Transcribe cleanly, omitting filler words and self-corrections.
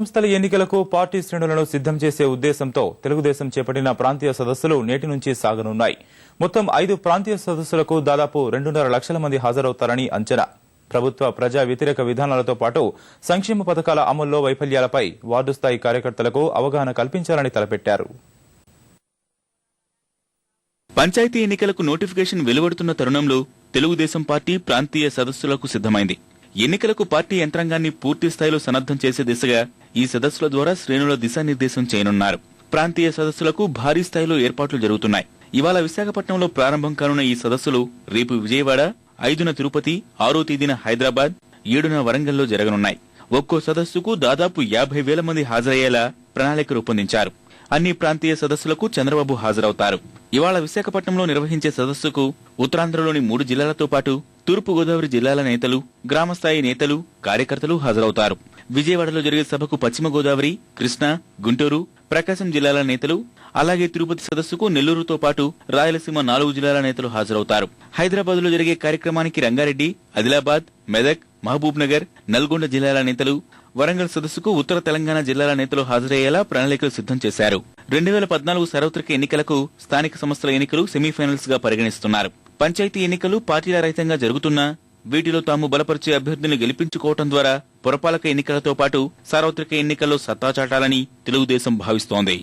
సంస్థల ఎన్నికలకు పార్టీ శ్రేణులను సిద్దం చేసే ఉద్దేశంతో తెలుగుదేశం చేపట్టిన ప్రాంతీయ సదస్సులు నేటి నుంచి సాగనున్నాయి. మొత్తం 5 ప్రాంతీయ సదస్సులకు దాదాపు 2.5 లక్షల మంది హాజరవుతారని అంచనా. ప్రభుత్వ ప్రజా వ్యతిరేక విధానాలతో పాటు సంక్షేమ పథకాల అమల్లో వైఫల్యాలపై వార్డు స్థాయి కార్యకర్తలకు అవగాహన కల్పించాలని తలపెట్టారు. పంచాయతీ ఎన్నికలకు నోటిఫికేషన్ వెలువడుతున్న తరుణంలో తెలుగుదేశం పార్టీ ప్రాంతీయ సదస్సులకు సిద్దమైంది. ఎన్నికలకు పార్టీ యంత్రాంగాన్ని పూర్తి స్థాయిలో సన్నద్దం చేసే దిశగా ఈ సదస్సుల ద్వారా శ్రేణుల దిశానిర్దేశం చేయనున్నారు. ప్రాంతీయ సదస్సులకు భారీ స్థాయిలో ఏర్పాట్లు జరుగుతున్నాయి. ఇవాళ విశాఖపట్నంలో ప్రారంభం కానున్న ఈ సదస్సులు రేపు విజయవాడ, 5న తిరుపతి, 6వ తేదీన హైదరాబాద్, 7న వరంగల్లో జరగనున్నాయి. ఒక్కో సదస్సుకు దాదాపు 50,000 మంది హాజరయ్యేలా ప్రణాళిక రూపొందించారు. అన్ని ప్రాంతీయ సదస్సులకు చంద్రబాబు హాజరవుతారు. ఇవాళ విశాఖపట్నంలో నిర్వహించే సదస్సుకు ఉత్తరాంధ్రలోని 3 జిల్లాలతో పాటు తూర్పు గోదావరి జిల్లాల నేతలు, గ్రామస్థాయి నేతలు, కార్యకర్తలు హాజరవుతారు. విజయవాడలో జరిగే సభకు పశ్చిమ గోదావరి, కృష్ణా, గుంటూరు, ప్రకాశం జిల్లాల నేతలు, అలాగే తిరుపతి సదస్సుకు నెల్లూరుతో పాటు రాయలసీమ 4 జిల్లాల నేతలు హాజరవుతారు. హైదరాబాద్ లో జరిగే కార్యక్రమానికి రంగారెడ్డి, ఆదిలాబాద్, మెదక్, మహబూబ్ నగర్, నల్గొండ జిల్లాల నేతలు, వరంగల్ సదస్సుకు ఉత్తర తెలంగాణ జిల్లాల నేతలు హాజరయ్యేలా ప్రణాళికలు సిద్దం చేశారు. 2014 సార్వత్రిక ఎన్నికలకు స్థానిక సంస్థల ఎన్నికలు సెమీఫైనల్స్ గా పరిగణిస్తున్నారు. పంచాయతీ ఎన్నికలు పార్టీల రహితంగా జరుగుతున్నా వీటిలో తాము బలపరిచే అభ్యర్థులను గెలిపించుకోవడం ద్వారా పురపాలక ఎన్నికలతో పాటు సార్వత్రిక ఎన్నికల్లో సత్తా చాటాలని తెలుగుదేశం భావిస్తోంది.